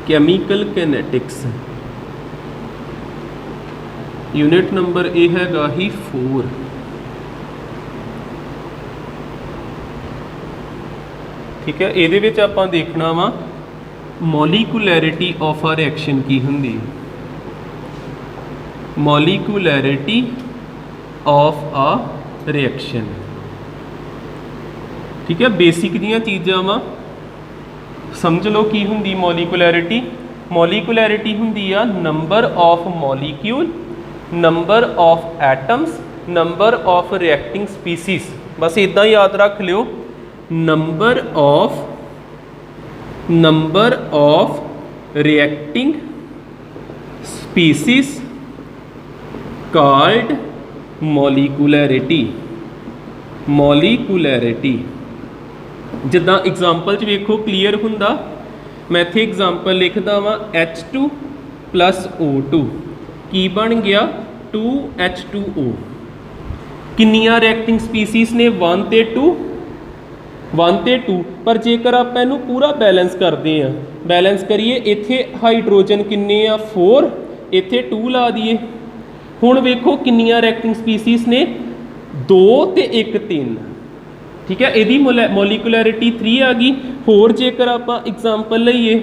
Chemical ਕੈਨੇਟਿਕਸ, unit number ये हैगा ही 4। ठीक है, ये आप देखना वा मॉलिकुलैरिटी ऑफ आ रिएक्शन की होंगी, मॉलिकुलैरिटी ऑफ आ रिएक्शन। ठीक है, बेसिक दियाँ चीज़ां वा समझ लो की होंगी मॉलिकुलैरिटी। मॉलिकुलैरिटी होंगी आ number of molecule, number of atoms, number of reacting species. बस इदा याद रख लियो, number of reacting species called molecularity. Molecularity जिदा एग्जाम्पल च वेखो क्लीयर हुंदा, मैं इत्थे एग्जाम्पल लिखदा वां H2 + O2 की बन गया 2H2O। किन्नियां रिएक्टिंग स्पीसीज ने 1 ते 2, 1 ते 2। पर जेकर आप इनू पूरा बैलेंस करते हैं, बैलेंस करिए, इत्थे हाइड्रोजन किन्ने आ 4, इत्थे 2 ला दिए। हुण वेखो किन्नियां रिएक्टिंग स्पीसीज ने 2 ते 1 3। ठीक है, यदि मॉलिकुलैरिटी 3 आ गई। होर जेकर आप एग्जाम्पल लईए,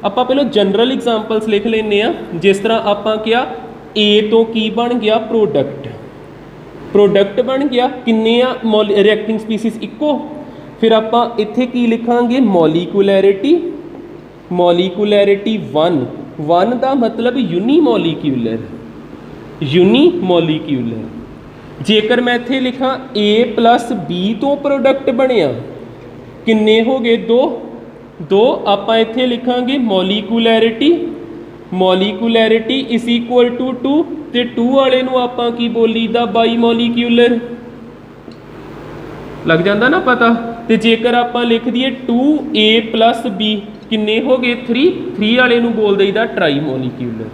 आप पहले जनरल एग्जाम्पल्स लिख लेने आ। जिस तरह आप क्या ए तो की बन गया प्रोडक्ट, प्रोडक्ट बन गया, किन्ने रिएक्टिंग स्पीसीज इको। फिर आप इत्थे की लिखांगे मॉलिकुलैरिटी, मॉलिकुलैरिटी 1, 1 का मतलब यूनीमॉलिक्यूलर, यूनीमॉलिक्यूलर। जेकर मैं इत्थे लिखा A + B तो प्रोडक्ट बनया, किन्ने हो गए 2, 2। आप इत्थे लिखांगे मॉलिकुलैरिटी, मॉलिकुलैरिटी इज इक्वल टू 2, ते 2 वाले नूं आपां की बोली दा बाई मॉलिक्यूलर। लग जाता ना पता। तो जेकर आप लिख दिए 2A + B, किन्ने हो गए 3, 3 वाले नूं बोल दईदा ट्राई मॉलिक्यूलर।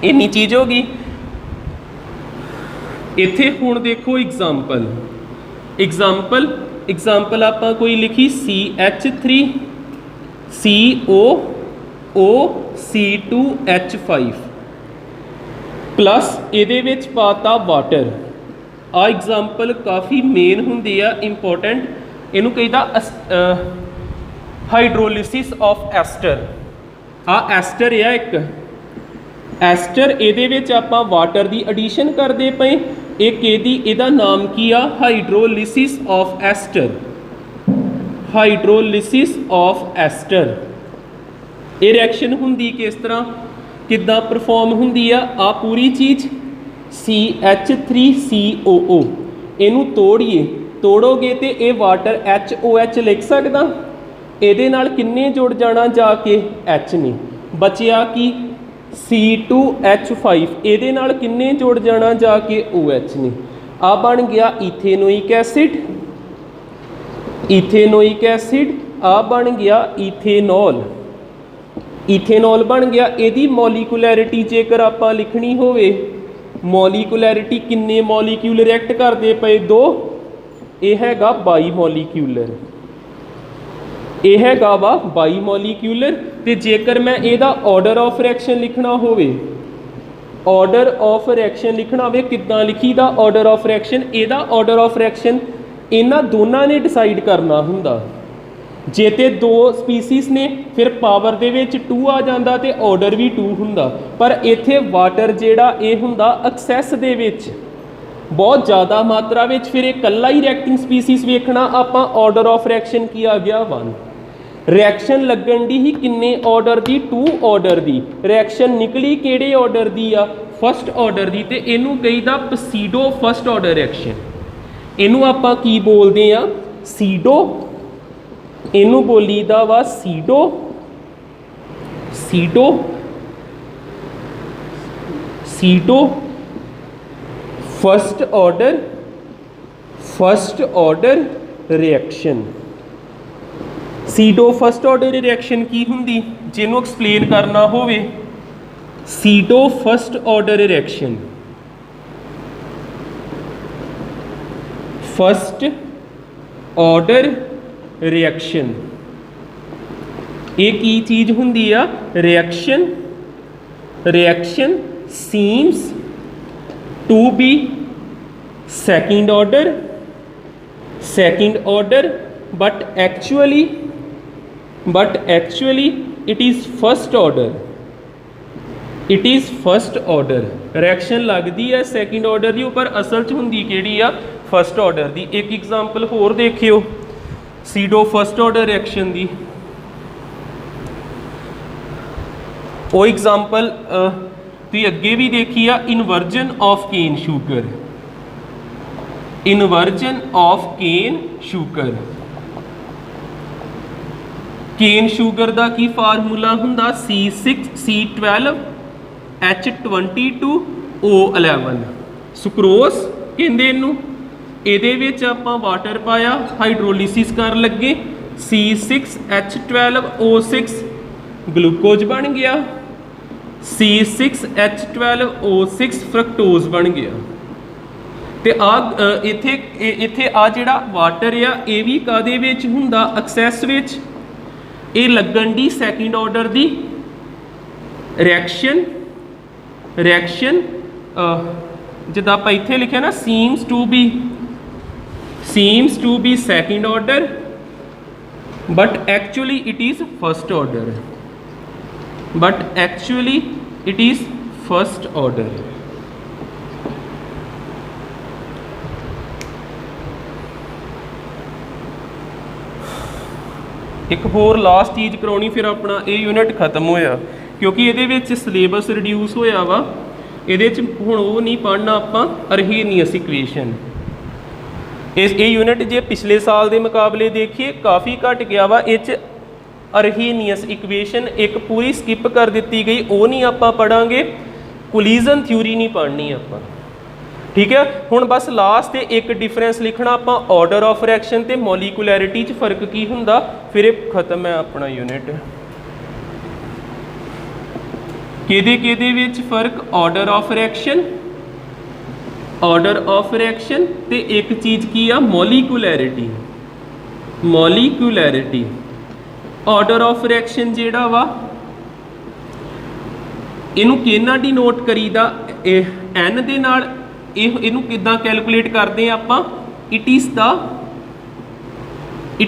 इन्नी चीज़ होगी। इत्थे हुण देखो एग्जाम्पल, एग्जाम्पल एग्जाम्पल आप कोई लिखी CH3 COO C2H5 प्लस ये विच पाता वाटर। आ एग्जाम्पल काफ़ी मेन होंदी आ, इंपॉर्टेंट। इनू कहीदा हाइड्रोलिसिस ऑफ एस्टर। आ एस्टर है एक एस्टर, ये विच आपां वाटर की एडिशन करते पे। एक इहदा नाम की आ hydrolysis of ester, hydrolysis of ester. ये रिएक्शन होंदी किस तरह, किद्दां परफॉर्म होंदी आ पूरी चीज़ CH3COO। इनू तोड़िए, तोड़ोगे तो ये वाटर HOH लिख सकदा। ये नाल किन्ने जुड़ जाना जाके H ने, बचिया कि C2H5, ये नाल किन्ने जुड़ जाना जाके OH ने। आ बन गया इथेनोइक एसिड, इथेनोइक एसिड। आ बन गया इथेनॉल, इथेनॉल बन गया। यदि मॉलिकुलैरिटी जेकर आप लिखनी होवे, मॉलिकुलैरिटी किन्ने मॉलिक्यूल रिएक्ट करते पे 2, ये हैगा बाई मॉलिक्यूलर, ये हैगा वा बाई मॉलिक्यूलर। तो जेकर मैं ਇਹਦਾ ऑर्डर ऑफ रिएक्शन लिखना होवे, ऑर्डर ऑफ रिएक्शन लिखना होवे, किद्दां लिखीदा ऑर्डर ऑफ रिएक्शन। ਇਹਦਾ ऑर्डर ऑफ रिएक्शन इन्हां दोनों ने डिसाइड करना हुंदा। जे ते 2 स्पीसीज ने फिर पावर दे विच 2 आ जांदा ते ऑर्डर भी 2 हुंदा। पर इत्थे वाटर जिहड़ा ये हुंदा एक्सैस दे विच, बहुत ज़्यादा मात्रा में, फिर एक कल्ला ही रिएक्टिंग स्पीसीज वेखना। आपां ऑर्डर ऑफ रिएक्शन की आ गया 1। रिएक्शन लगन दी ही किन्ने ऑर्डर दी, 2 ऑर्डर दी। रिएक्शन निकली किहड़े ऑर्डर दी आ, फस्ट ऑर्डर दी। ते इनू कहीदा पसीडो फस्ट ऑर्डर रिएक्शन। इनू आपां की बोलदे आ सीडो, इनू बोलीदा वा pseudo, pseudo, pseudo first order reaction. Pseudo first order reaction की हुंदी, जिन्हों एक्सप्लेन करना होवे, pseudo first order reaction, first order reaction ਇਹ ਕੀ ਚੀਜ਼ ਹੁੰਦੀ ਆ? Reaction seems to be second order but actually it is first order reaction ਲੱਗਦੀ ਹੈ ਸੈਕਿੰਡ ਆਰਡਰ ਦੀ, ਪਰ ਅਸਲ 'ਚ ਹੁੰਦੀ ਕਿਹੜੀ ਆ? ਫਸਟ ਆਰਡਰ ਦੀ। ਇੱਕ ਐਗਜ਼ਾਮਪਲ ਹੋਰ ਦੇਖਿਓ ਸੀਡੋ ਫਸਟ ਆਰਡਰ ਰਿਐਕਸ਼ਨ ਦੀ। ਉਹ ਐਗਜ਼ਾਮਪਲ ਤੁਸੀਂ ਅੱਗੇ ਵੀ ਦੇਖੀ ਆ, inversion of cane sugar. Cane sugar ਦਾ ਕੀ ਫਾਰਮੂਲਾ ਹੁੰਦਾ? C6C12H22O11 ਸੁਕਰੋਸ ਕਹਿੰਦੇ ਇਹਨੂੰ। ਇਹਦੇ ਵਿੱਚ ਆਪਾਂ ਵਾਟਰ ਪਾਇਆ, ਹਾਈਡਰੋਲਿਸਿਸ ਕਰਨ ਲੱਗੇ, C6H12O6 ਗਲੂਕੋਜ਼ ਬਣ ਗਿਆ, C6H12O6 ਫਰਕਟੋਜ਼ ਬਣ ਗਿਆ। ਤੇ ਇੱਥੇ ਆ ਜਿਹੜਾ ਵਾਟਰ ਆ ਇਹ ਵੀ ਕਾਹਦੇ ਵਿੱਚ ਹੁੰਦਾ? ਐਕਸੈਸ ਵਿੱਚ। ਇਹ ਲੱਗਣ ਦੀ ਸੈਕਿੰਡ ਆਰਡਰ ਦੀ ਰਿਐਕਸ਼ਨ ਜਿੱਦਾਂ ਆਪਾਂ ਇੱਥੇ ਲਿਖਿਆ ਨਾ, seems to be second order but actually it is first order। ਇੱਕ ਹੋਰ ਲਾਸਟ ਚੀਜ਼ ਕਰਾਉਣੀ, ਫਿਰ ਆਪਣਾ ਇਹ ਯੂਨਿਟ ਖਤਮ ਹੋਇਆ, ਕਿਉਂਕਿ ਇਹਦੇ ਵਿੱਚ ਸਿਲੇਬਸ ਰਿਡਿਊਸ ਹੋਇਆ ਵਾ। ਇਹਦੇ 'ਚ ਹੁਣ ਉਹ ਨਹੀਂ ਪੜ੍ਹਨਾ ਆਪਾਂ, ਅਰਹੀਨੀਅਸ ਇਕੁਏਸ਼ਨ। ਇਹ ਯੂਨਿਟ ਜੇ ਪਿਛਲੇ ਸਾਲ ਦੇ ਮੁਕਾਬਲੇ ਦੇਖੀਏ ਕਾਫੀ ਘਟ ਗਿਆ ਵਾ। ਇਹ 'ਚ ਅਰਹੀਨੀਅਸ ਇਕੁਏਸ਼ਨ ਇੱਕ ਪੂਰੀ ਸਕਿਪ ਕਰ ਦਿੱਤੀ ਗਈ, ਉਹ ਨਹੀਂ ਆਪਾਂ ਪੜਾਂਗੇ। ਕੋਲੀਜ਼ਨ ਥਿਊਰੀ ਨਹੀਂ ਪੜ੍ਹਨੀ ਆਪਾਂ, ਠੀਕ ਹੈ। ਹੁਣ ਬਸ ਲਾਸਟ ਤੇ ਇੱਕ ਡਿਫਰੈਂਸ ਲਿਖਣਾ ਆਪਾਂ, ਆਰਡਰ ਆਫ ਰਿਐਕਸ਼ਨ ਤੇ ਮੋਲੀਕੂਲੈਰਿਟੀ 'ਚ ਫਰਕ ਕੀ ਹੁੰਦਾ, ਫਿਰ ਇਹ ਖਤਮ ਹੈ ਆਪਣਾ ਯੂਨਿਟ। ਕਿਹਦੇ ਵਿੱਚ ਫਰਕ? ਆਰਡਰ ਆਫ ਰਿਐਕਸ਼ਨ ਤੇ ਇੱਕ ਚੀਜ਼ ਕੀ ਆ? ਮੋਲੀਕੂਲੈਰਿਟੀ। ਆਰਡਰ ਆਫ ਰਿਐਕਸ਼ਨ ਜਿਹੜਾ ਵਾ ਇਹਨੂੰ ਕਿਹਨਾਂ ਡਿਨੋਟ ਕਰੀਦਾ? n ਦੇ ਨਾਲ। ਇਹਨੂੰ ਕਿੱਦਾਂ ਕੈਲਕੂਲੇਟ ਕਰਦੇ ਆ ਆਪਾਂ? It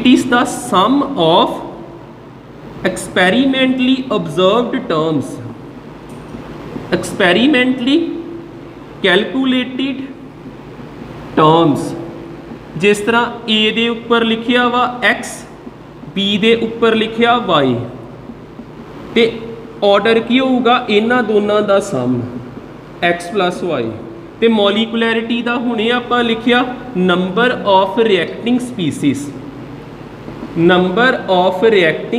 is the sum of experimentally observed terms, experimentally calculated terms. ਜਿਸ ਤਰ੍ਹਾਂ A ਦੇ ਉੱਪਰ ਲਿਖਿਆ ਵਾ x, B ਦੇ ਉੱਪਰ ਲਿਖਿਆ y, ਤੇ ਆਰਡਰ ਕੀ ਹੋਊਗਾ? ਇਹਨਾਂ ਦੋਨਾਂ ਦਾ ਸਮ x + y। ਤੇ ਮੋਲੀਕੂਲੈਰਿਟੀ ਦਾ ਹੁਣੇ ਆਪਾਂ ਲਿਖਿਆ ਨੰਬਰ ਆਫ ਰਿਐਕਟਿੰਗ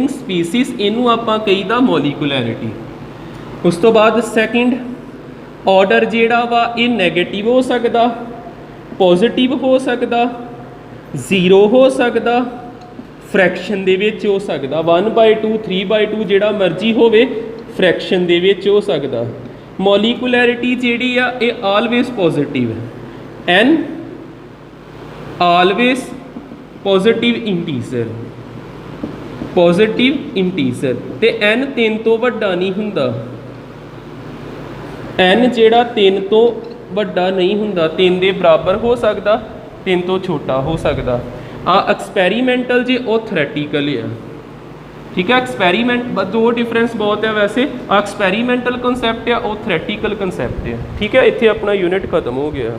ਸਪੀਸੀਜ਼, ਇਹਨੂੰ ਆਪਾਂ ਕਹੀਦਾ ਮੋਲੀਕੂਲੈਰਿਟੀ। ਉਸ ਤੋਂ ਬਾਅਦ ਸੈਕਿੰਡ ਆਰਡਰ ਜਿਹੜਾ ਵਾ ਇਹ ਨੈਗੇਟਿਵ ਹੋ ਸਕਦਾ, ਪੋਜ਼ਿਟਿਵ ਹੋ ਸਕਦਾ, 0 ਹੋ ਸਕਦਾ, ਫ੍ਰੈਕਸ਼ਨ ਦੇ ਵਿੱਚ ਹੋ ਸਕਦਾ, 1/2 3/2 ਜਿਹੜਾ ਮਰਜ਼ੀ ਹੋਵੇ, ਫ੍ਰੈਕਸ਼ਨ ਦੇ ਵਿੱਚ ਹੋ ਸਕਦਾ। ਮੋਲੀਕੂਲੈਰਿਟੀ ਜਿਹੜੀ ਆ ਇਹ ਆਲਵੇਜ਼ ਪੋਜ਼ਿਟਿਵ ਹੈ, n ਆਲਵੇਜ਼ ਪੋਜ਼ਿਟਿਵ ਇੰਟੀਜ਼ਰ, ਤੇ n 3 ਤੋਂ ਵੱਡਾ ਨਹੀਂ ਹੁੰਦਾ। n ਜਿਹੜਾ 3 ਤੋਂ ਵੱਡਾ ਨਹੀਂ ਹੁੰਦਾ, 3 ਦੇ ਬਰਾਬਰ ਹੋ ਸਕਦਾ, 3 ਤੋਂ ਛੋਟਾ ਹੋ ਸਕਦਾ। ਆ ਐਕਸਪੈਰੀਮੈਂਟਲ ਜੇ ਉਹ ਥਿਓਰੈਟੀਕਲ ਆ, ਠੀਕ ਹੈ। ਐਕਸਪੈਰੀਮੈਂਟ ਦੋ ਡਿਫਰੈਂਸ ਬਹੁਤ ਹੈ ਵੈਸੇ। ਆ ਐਕਸਪੈਰੀਮੈਂਟਲ ਕਨਸੈਪਟ ਆ, ਉਹ ਥਿਓਰੈਟੀਕਲ ਕਨਸੈਪਟ ਆ, ਠੀਕ ਹੈ। ਇੱਥੇ ਆਪਣਾ ਯੂਨਿਟ ਖਤਮ ਹੋ ਗਿਆ।